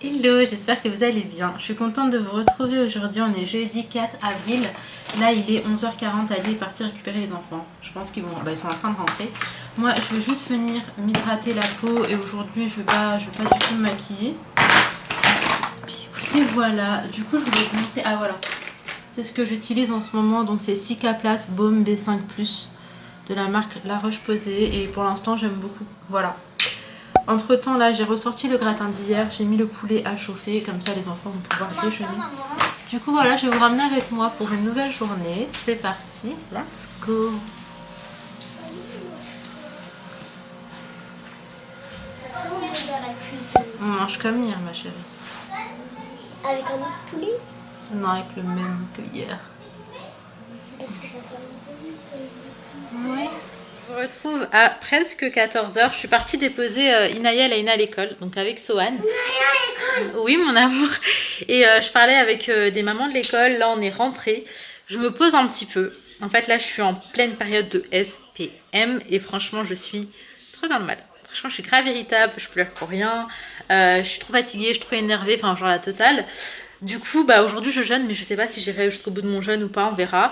Hello, j'espère que vous allez bien. Je suis contente de vous retrouver aujourd'hui. On est jeudi 4 avril. Là, il est 11h40. Ali est parti récupérer les enfants. Je pense qu'ils ils sont en train de rentrer. Moi, je vais juste venir m'hydrater la peau et aujourd'hui, je vais pas du tout me maquiller. Puis écoutez, voilà. Du coup, je voulais vous montrer. Ah voilà. C'est ce que j'utilise en ce moment. Donc, c'est Cicaplast Baume B5 Plus de la marque La Roche-Posay. Et pour l'instant, j'aime beaucoup. Voilà. Entre temps, là, j'ai ressorti le gratin d'hier, j'ai mis le poulet à chauffer, comme ça les enfants vont pouvoir déjeuner. Du coup, voilà, je vais vous ramener avec moi pour une nouvelle journée. C'est parti, let's go. On mange comme hier, ma chérie. Avec un autre poulet? Non, avec le même que hier. Est-ce que ça fait un peu? Oui. Je vous retrouve à presque 14h. Je suis partie déposer Inaya et Laina à l'école, donc avec Sohan. Oui, mon amour. Et je parlais avec des mamans de l'école. Là, on est rentré. Je me pose un petit peu. En fait, là, je suis en pleine période de SPM et franchement, je suis trop dans le mal. Franchement, je suis grave irritable, je pleure pour rien. Je suis trop fatiguée, je suis trop énervée, enfin, genre la totale. Du coup, bah, aujourd'hui, je jeûne, mais je sais pas si j'irai jusqu'au bout de mon jeûne ou pas, on verra.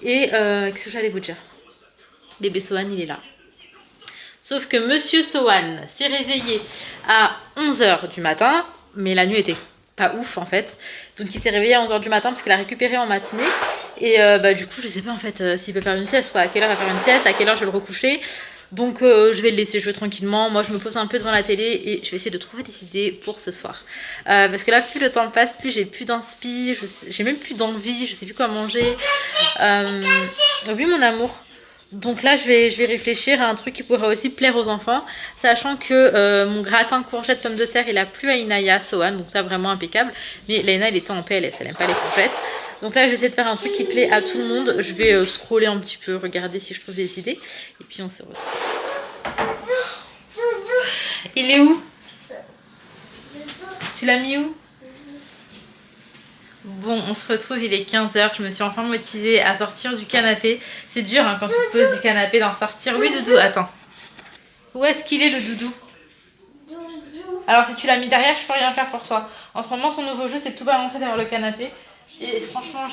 Et qu'est-ce que j'allais vous dire? Bébé Sohan, il est là. Sauf que Monsieur Sohan s'est réveillé à 11h du matin, mais la nuit était pas ouf en fait. Donc il s'est réveillé à 11h du matin parce qu'il a récupéré en matinée. Et bah, du coup, je sais pas en fait s'il peut faire une sieste, quoi. À quelle heure il va faire une sieste, à quelle heure je vais le recoucher. Donc je vais le laisser jouer tranquillement. Moi, je me pose un peu devant la télé et je vais essayer de trouver des idées pour ce soir. Parce que là, plus le temps passe, plus j'ai plus d'inspi, j'ai même plus d'envie, je sais plus quoi manger. Oui, mon amour. Donc là, je vais réfléchir à un truc qui pourrait aussi plaire aux enfants, sachant que mon gratin courgette pomme de terre, il a plu à Inaya, Sohan, donc ça vraiment impeccable. Mais Laina, elle était en PLS, elle aime pas les courgettes. Donc là, je vais essayer de faire un truc qui plaît à tout le monde. Je vais scroller un petit peu, regarder si je trouve des idées. Et puis on se retrouve. Il est où? Tu l'as mis où? Bon, on se retrouve, il est 15h, je me suis enfin motivée à sortir du canapé. C'est dur hein, quand tu te poses du canapé d'en sortir. Oui, Doudou, attends. Où est-ce qu'il est le Doudou? Alors si tu l'as mis derrière, je peux rien faire pour toi. En ce moment, son nouveau jeu, c'est de tout balancer derrière le canapé. Et franchement,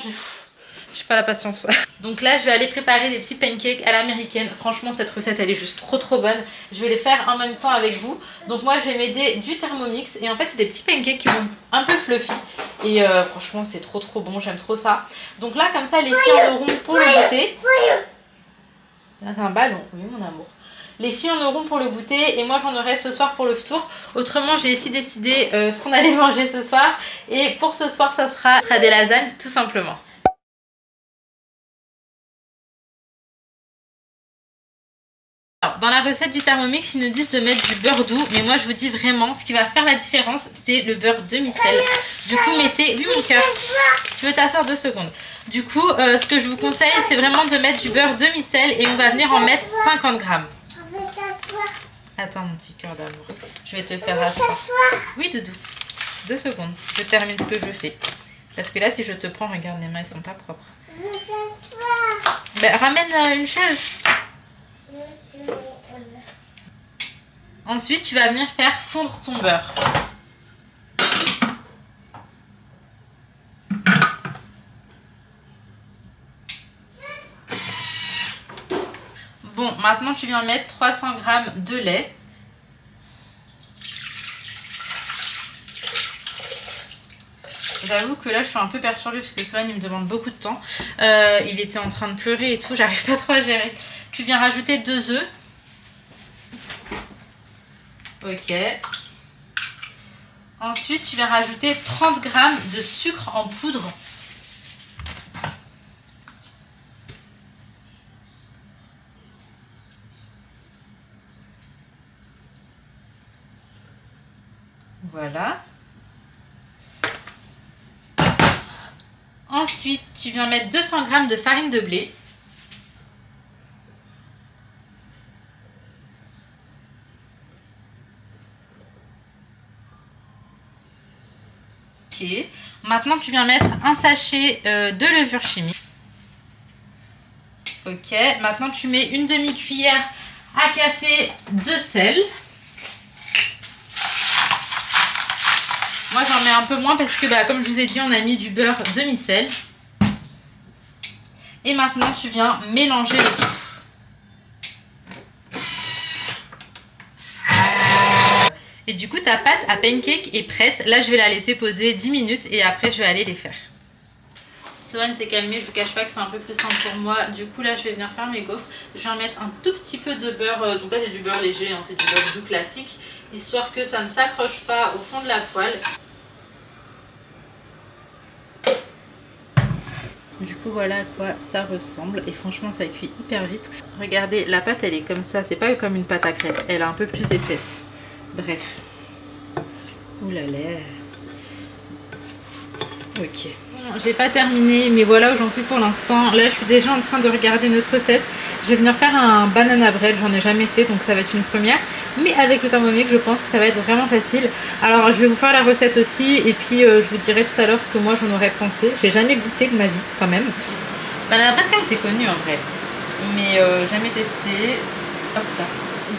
j'ai pas la patience. Donc là, je vais aller préparer des petits pancakes à l'américaine. Franchement, cette recette, elle est juste trop bonne. Je vais les faire en même temps avec vous. Donc moi, je vais m'aider du Thermomix. Et en fait, c'est des petits pancakes qui vont un peu fluffy. Et franchement, c'est trop bon. J'aime trop ça. Donc là, comme ça, les filles en auront pour le goûter. Là, t'as un ballon. Oui, mon amour. Les filles en auront pour le goûter. Et moi, j'en aurai ce soir pour le tour. Autrement, j'ai aussi décidé ce qu'on allait manger ce soir. Et pour ce soir, ça sera des lasagnes, tout simplement. Alors, dans la recette du Thermomix, ils nous disent de mettre du beurre doux, mais moi je vous dis vraiment, ce qui va faire la différence, c'est le beurre demi-sel. Du coup, mettez... Oui, mon cœur, tu veux t'asseoir 2 secondes. Du coup, ce que je vous conseille, c'est vraiment de mettre du beurre demi-sel et on va venir en mettre 50 grammes. Attends, mon petit cœur d'amour, je vais te faire asseoir. Oui, Doudou, 2 secondes, je termine ce que je fais. Parce que là, si je te prends, regarde, les mains, elles sont pas propres. Ben, ramène une chaise. Ensuite, tu vas venir faire fondre ton beurre. Bon, maintenant tu viens mettre 300 g de lait. J'avoue que là je suis un peu perturbée parce que Sohan il me demande beaucoup de temps. Il était en train de pleurer et tout, j'arrive pas trop à gérer. Tu viens rajouter 2 œufs. Ok. Ensuite, tu vas rajouter 30 g de sucre en poudre. Voilà. Ensuite, tu viens mettre 200 g de farine de blé. Ok. Maintenant, tu viens mettre un sachet de levure chimique. Ok. Maintenant, tu mets une demi-cuillère à café de sel. Moi j'en mets un peu moins parce que comme je vous ai dit, on a mis du beurre demi-sel. Et maintenant tu viens mélanger le tout. Et du coup ta pâte à pancake est prête. Là je vais la laisser poser 10 minutes et après je vais aller les faire. Sohan s'est calmée, je vous cache pas que c'est un peu plus simple pour moi. Du coup là je vais venir faire mes gaufres. Je vais en mettre un tout petit peu de beurre. Donc là c'est du beurre léger, hein, c'est du beurre doux classique. Histoire que ça ne s'accroche pas au fond de la poêle. Du coup voilà à quoi ça ressemble et franchement ça cuit hyper vite. Regardez, la pâte elle est comme ça, c'est pas comme une pâte à crêpes, elle est un peu plus épaisse. Bref. Ouh là là. Ok. Bon, j'ai pas terminé mais voilà où j'en suis pour l'instant. Là je suis déjà en train de regarder notre recette. Je vais venir faire un banana bread, j'en ai jamais fait donc ça va être une première. Mais avec le Thermomix je pense que ça va être vraiment facile. Alors je vais vous faire la recette aussi et puis je vous dirai tout à l'heure ce que moi j'en aurais pensé. J'ai jamais goûté de ma vie quand même. Banana bread quand même c'est connu en vrai. Mais jamais testé. Hop là.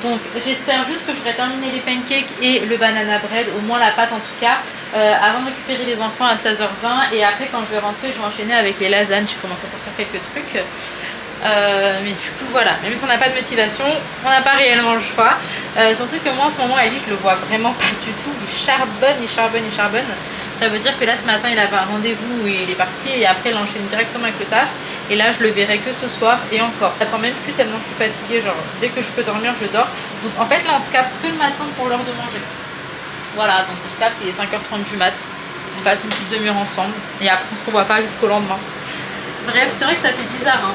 Donc j'espère juste que je ferai terminer les pancakes et le banana bread, au moins la pâte en tout cas, avant de récupérer les enfants à 16h20. Et après quand je vais rentrer je vais enchaîner avec les lasagnes, je commence à sortir quelques trucs. Mais du coup voilà, même si on n'a pas de motivation, on n'a pas réellement le choix. Surtout que moi en ce moment Ali je le vois vraiment pas du tout, il charbonne, il charbonne, il charbonne. Ça veut dire que là ce matin il avait un rendez-vous où il est parti et après il enchaîne directement avec le taf. Et là je le verrai que ce soir et encore. J'attends même plus tellement je suis fatiguée, genre dès que je peux dormir je dors. Donc en fait là on se capte que le matin pour l'heure de manger. Voilà, donc on se capte, il est 5h30 du mat. On passe une petite demi-heure ensemble et après on se revoit pas jusqu'au lendemain. Bref, c'est vrai que ça fait bizarre hein.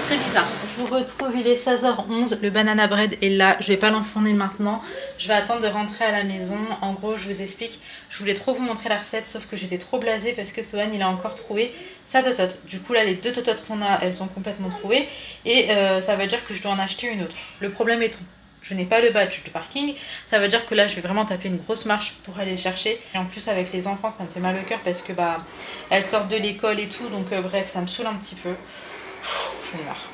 Très bizarre. Je vous retrouve, il est 16h11, le banana bread est là, je vais pas l'enfourner maintenant, je vais attendre de rentrer à la maison. En gros je vous explique, je voulais trop vous montrer la recette sauf que j'étais trop blasée parce que Sohan il a encore trouvé sa totote. Du coup là les deux tototes qu'on a elles sont complètement trouvées et ça veut dire que je dois en acheter une autre. Le problème étant, je n'ai pas le badge de parking, ça veut dire que là je vais vraiment taper une grosse marche pour aller le chercher. Et en plus avec les enfants ça me fait mal au cœur parce que elles sortent de l'école et tout donc bref ça me saoule un petit peu. J'en ai marre.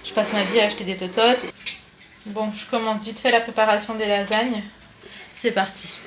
Je passe ma vie à acheter des tototes. Bon, je commence vite fait la préparation des lasagnes. C'est parti.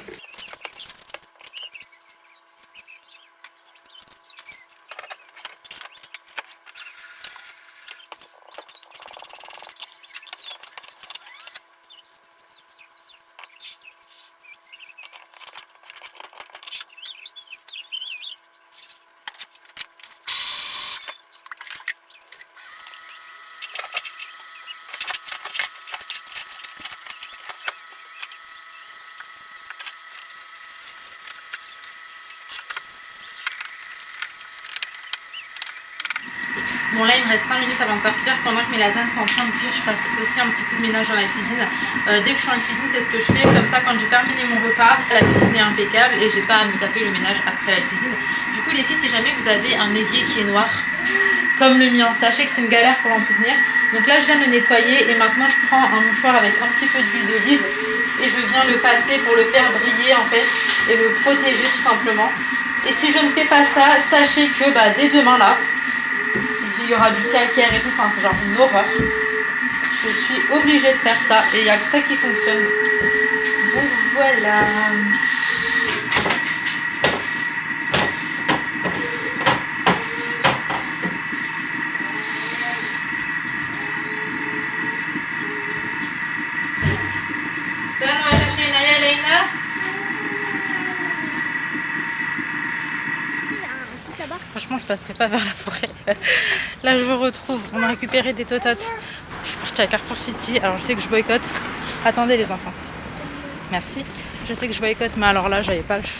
Bon là il me reste 5 minutes avant de sortir. Pendant que mes lasagnes sont en train de cuire, je passe aussi un petit coup de ménage dans la cuisine. Dès que je suis en cuisine c'est ce que je fais. Comme ça quand j'ai terminé mon repas, la cuisine est impeccable et j'ai pas à me taper le ménage après la cuisine. Du coup les filles, si jamais vous avez un évier qui est noir comme le mien, sachez que c'est une galère pour l'entretenir. Donc là je viens de le nettoyer et maintenant je prends un mouchoir avec un petit peu d'huile d'olive et je viens le passer pour le faire briller en fait et le protéger tout simplement. Et si je ne fais pas ça, sachez que dès demain là il y aura du calcaire et tout, enfin c'est genre une horreur. Je suis obligée de faire ça et il n'y a que ça qui fonctionne. Donc voilà. Ça, on va chercher Naya et Leïna. Franchement, je passerai pas vers la forêt. Là, je vous retrouve. On a récupéré des tototes. Je suis partie à Carrefour City. Alors, je sais que je boycotte. Attendez, les enfants. Merci. Je sais que je boycotte, mais alors là, j'avais pas le choix.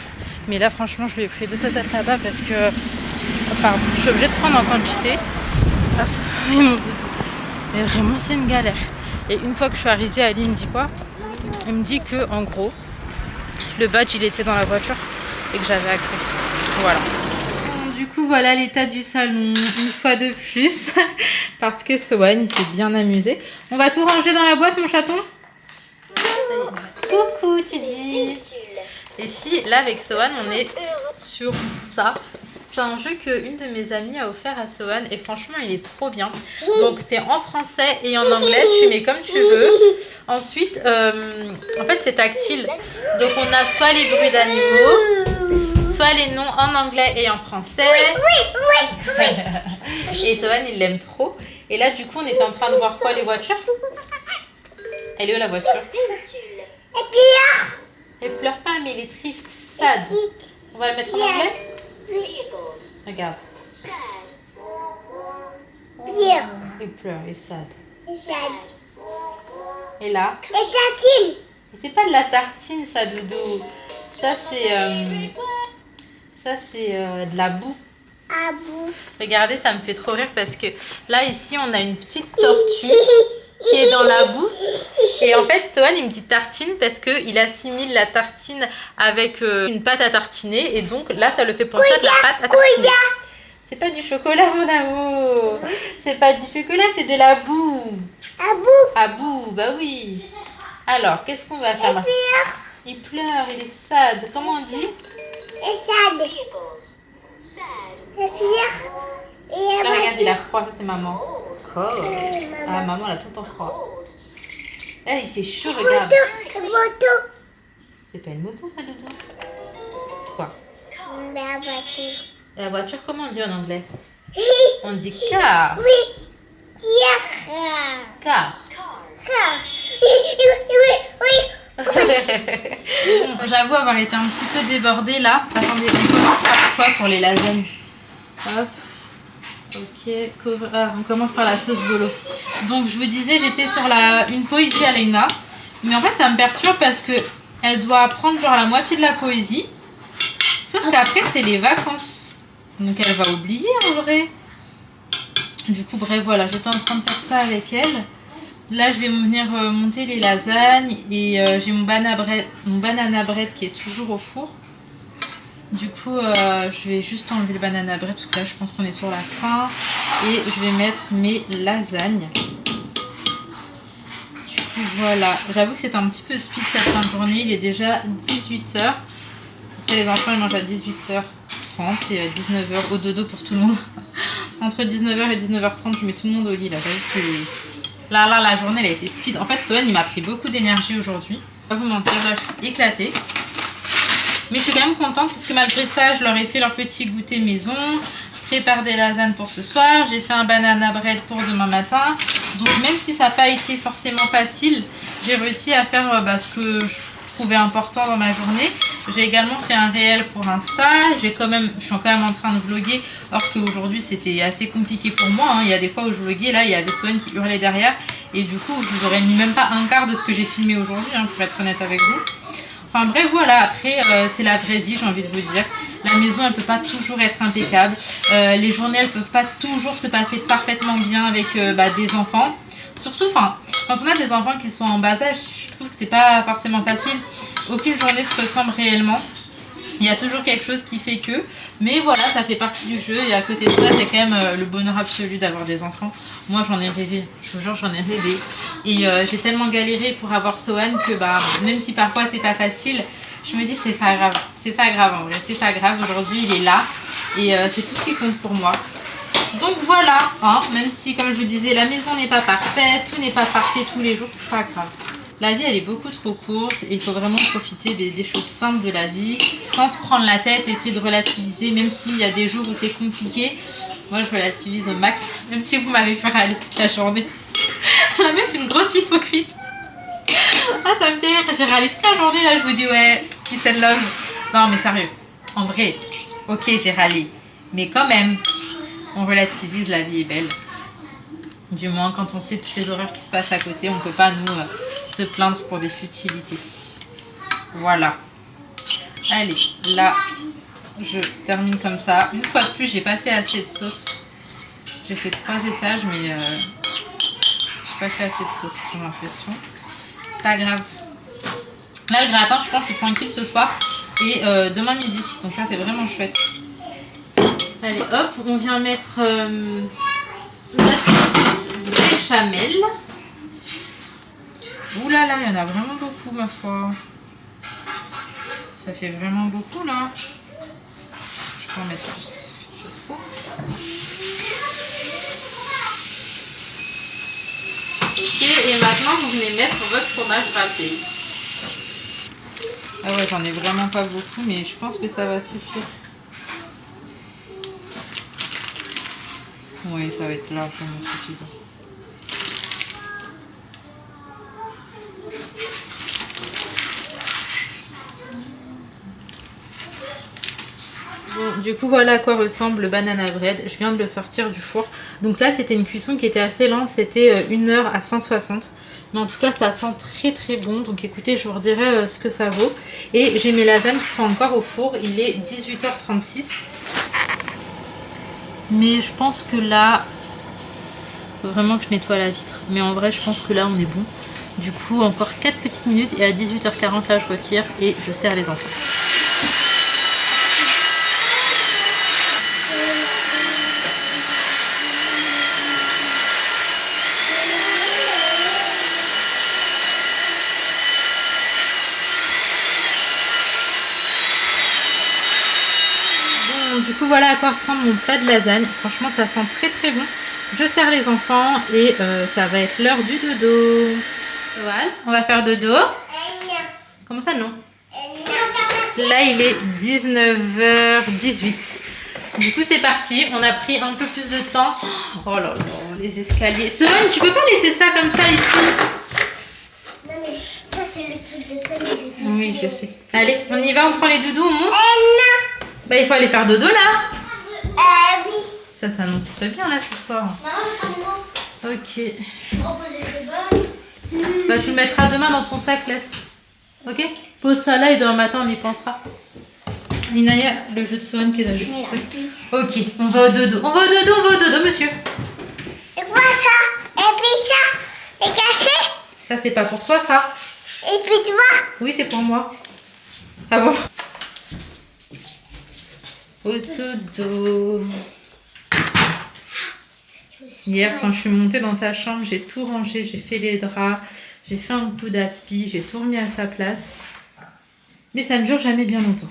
Mais là, franchement, je lui ai pris 2 tototes là-bas parce que. Pardon, je suis obligée de prendre en quantité. Hop, et mon bouton. Mais vraiment, c'est une galère. Et une fois que je suis arrivée, Ali me dit quoi? Il me dit que, en gros, le badge, il était dans la voiture et que j'avais accès. Voilà. Du coup voilà l'état du salon une fois de plus parce que Sohan il s'est bien amusé. On va tout ranger dans la boîte mon chaton. Coucou tu dis. Les filles là avec Sohan on est sur ça. C'est un jeu qu'une de mes amies a offert à Sohan et franchement il est trop bien. Donc c'est en français et en anglais, tu mets comme tu veux. Ensuite en fait c'est tactile. Donc on a soit les bruits d'animaux, soit les noms en anglais et en français. Et Sohan, il l'aime trop. Et là, du coup, on était en train de voir quoi, les voitures? Elle est où la voiture? Elle pleure pas, mais elle est triste. Sad. On va le mettre en anglais? Regarde. Il pleure, il est sad. Et là? C'est pas de la tartine, ça, Doudou. Ça, c'est de la boue. Regardez, ça me fait trop rire parce que là, ici, on a une petite tortue qui est dans la boue. Et en fait, Sohan, il me dit tartine parce qu'il assimile la tartine avec une pâte à tartiner. Et donc, là, ça le fait penser à de la pâte à tartiner. C'est pas du chocolat, mon amour. C'est pas du chocolat, c'est de la boue. À boue, bah oui. Alors, qu'est-ce qu'on va faire? Il pleure, il est sad. Comment on dit? Là, regarde, il a froid, c'est maman. Oh. Ah, maman, elle a tout le temps froid. Là, il fait chaud, regarde. C'est pas une moto, ça, Doudou? Quoi? La voiture, comment on dit en anglais? On dit car. Car. J'avoue avoir été un petit peu débordée là. Attendez, on commence par quoi pour les lasagnes? Hop. Ok, on commence par la sauce bolo. Donc je vous disais, j'étais sur une poésie à Leïna. Mais en fait ça me perturbe parce que elle doit apprendre genre la moitié de la poésie. Sauf qu'après c'est les vacances. Donc elle va oublier en vrai. Du coup bref voilà, j'étais en train de faire ça avec elle. Là je vais venir monter les lasagnes. Et j'ai mon banana bread qui est toujours au four. Du coup, je vais juste enlever le banana bread parce que là, je pense qu'on est sur la fin. Et je vais mettre mes lasagnes. Du coup, voilà. J'avoue que c'est un petit peu speed cette fin de journée. Il est déjà 18 h. Les enfants, ils mangent à 18h30 et à 19 h au dodo pour tout le monde. Entre 19 h et 19 h 30, je mets tout le monde au lit. Là, la journée, elle a été speed. En fait, Sohan, il m'a pris beaucoup d'énergie aujourd'hui. Je vais pas vous mentir, là, je suis éclatée. Mais je suis quand même contente parce que malgré ça, je leur ai fait leur petit goûter maison. Je prépare des lasagnes pour ce soir. J'ai fait un banana bread pour demain matin. Donc même si ça n'a pas été forcément facile, j'ai réussi à faire ce que je trouvais important dans ma journée. J'ai également fait un réel pour Insta. Je suis quand même en train de vlogger. Or qu'aujourd'hui c'était assez compliqué pour moi. Il y a des fois où je vloguais, là il y avait Sohan qui hurlait derrière. Et du coup je vous aurais mis même pas un quart de ce que j'ai filmé aujourd'hui, pour être honnête avec vous. Enfin bref voilà, après c'est la vraie vie, j'ai envie de vous dire. La maison elle peut pas toujours être impeccable. Les journées elles peuvent pas toujours se passer parfaitement bien avec des enfants. Surtout quand on a des enfants qui sont en bas âge, je trouve que c'est pas forcément facile. Aucune journée se ressemble réellement. Il y a toujours quelque chose qui fait que. Mais voilà, ça fait partie du jeu. Et à côté de ça, c'est quand même le bonheur absolu d'avoir des enfants. Moi j'en ai rêvé, je vous jure j'en ai rêvé. Et j'ai tellement galéré pour avoir Sohan que même si parfois c'est pas facile, je me dis c'est pas grave. C'est pas grave en vrai, c'est pas grave. Aujourd'hui il est là et c'est tout ce qui compte pour moi. Donc voilà, même si comme je vous disais la maison n'est pas parfaite, tout n'est pas parfait tous les jours, c'est pas grave. La vie elle est beaucoup trop courte et il faut vraiment profiter des choses simples de la vie sans se prendre la tête, essayer de relativiser même s'il y a des jours où c'est compliqué. Moi je relativise au max, même si vous m'avez fait râler toute la journée. La meuf une grosse hypocrite. Ah ça me fait rire, j'ai râlé toute la journée là, je vous dis ouais, peace and love. Non mais sérieux, en vrai, ok j'ai râlé, mais quand même, on relativise, la vie est belle. Du moins quand on sait toutes les horreurs qui se passent à côté, on peut pas nous se plaindre pour des futilités. Voilà. Allez, là... je termine comme ça. Une fois de plus, j'ai pas fait assez de sauce. J'ai fait 3 étages, mais j'ai pas fait assez de sauce, j'ai l'impression. C'est pas grave. Là, le gratin, je pense que je suis tranquille ce soir. Et demain midi. Donc ça, c'est vraiment chouette. Allez, hop, on vient mettre notre petite béchamel. Ouh là là, il y en a vraiment beaucoup, ma foi. Ça fait vraiment beaucoup, là. Je peux en mettre plus. Ok, et maintenant vous venez mettre votre fromage râpé. Ah ouais, j'en ai vraiment pas beaucoup, mais je pense que ça va suffire. Oui, ça va être largement suffisant. Bon, du coup, voilà à quoi ressemble le banana bread. Je viens de le sortir du four. Donc là, c'était une cuisson qui était assez lente. C'était 1 heure à 160. Mais en tout cas, ça sent très très bon. Donc écoutez, je vous redirai ce que ça vaut. Et j'ai mes lasagnes qui sont encore au four. Il est 18h36. Mais je pense que là, il faut vraiment que je nettoie la vitre. Mais en vrai, je pense que là, on est bon. Du coup, encore 4 petites minutes. Et à 18h40, là, je retire et je sers les enfants. Du coup, voilà à quoi ressemble mon plat de lasagne. Franchement, ça sent très très bon. Je sers les enfants et ça va être l'heure du dodo. Johan, on va faire dodo. Comment ça, non? Là, il est 19h18. Du coup, c'est parti. On a pris un peu plus de temps. Oh là là, les escaliers. Sohan, tu peux pas laisser ça comme ça ici? Non, mais ça, c'est le truc de Sohan. Oui, je sais. Allez, on y va, on prend les doudous, on monte. Bah, il faut aller faire dodo là. Oui. Ça s'annonce très bien là ce soir. Ok. Bah, tu le mettras demain dans ton sac, laisse. Ok? Pose ça là et demain matin on y pensera. Inaya, le jeu de Sohan qui est dans le petit truc. Ok, on va au dodo. On va au dodo, on va au dodo, monsieur. Et quoi ça? Et puis ça? C'est caché? Ça, c'est pas pour toi, ça? Et puis toi? Oui, c'est pour moi. Ah bon? Au dodo. Hier, quand je suis montée dans sa chambre, j'ai tout rangé, j'ai fait les draps, j'ai fait un coup d'aspi, j'ai tout remis à sa place. Mais ça ne dure jamais bien longtemps.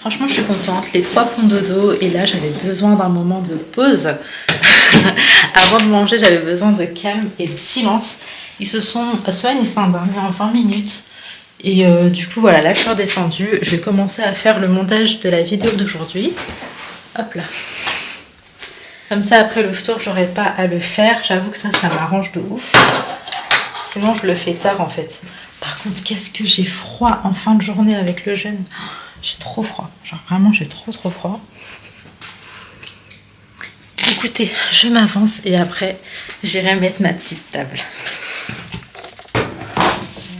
Franchement, je suis contente. Les 3 font dodo et là, j'avais besoin d'un moment de pause. Avant de manger, j'avais besoin de calme et de silence. Sohan, il s'est endormi en 20 minutes. Et du coup, voilà, là, je suis redescendue. Je vais commencer à faire le montage de la vidéo d'aujourd'hui. Hop là. Comme ça, après le tour, j'aurai pas à le faire. J'avoue que ça m'arrange de ouf. Sinon, je le fais tard, en fait. Par contre, qu'est-ce que j'ai froid en fin de journée avec le jeûne. J'ai trop froid. Genre, vraiment, j'ai trop froid. Écoutez, je m'avance et après, j'irai mettre ma petite table.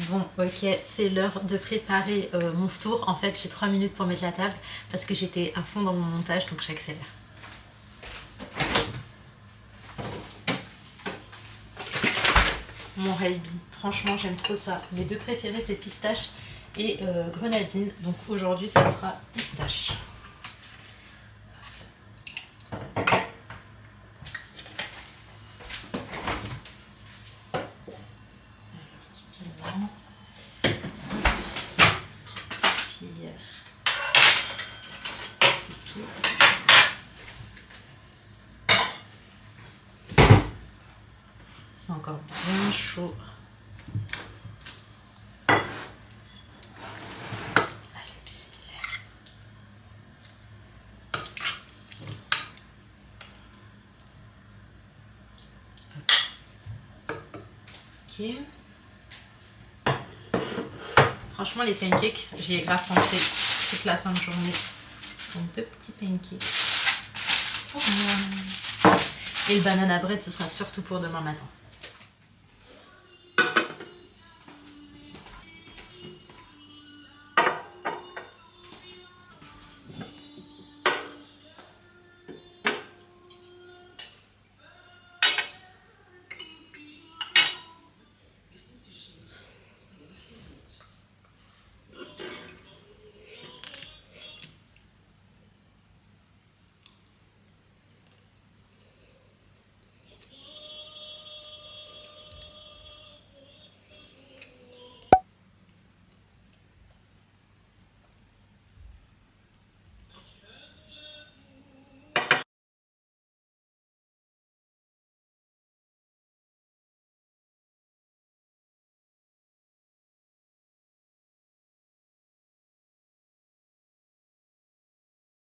Bon, ok, c'est l'heure de préparer mon tour. En fait, j'ai 3 minutes pour mettre la table parce que j'étais à fond dans mon montage, donc j'accélère. Mon Raybi, franchement, j'aime trop ça. Mes 2 préférés, c'est pistache et grenadine. Donc aujourd'hui, ça sera pistache. C'est encore bien chaud. Allez, bismillah. Ok. Franchement, les pancakes, j'y ai grave pensé toute la fin de journée. Donc 2 petits pancakes. Et le banana bread, ce sera surtout pour demain matin.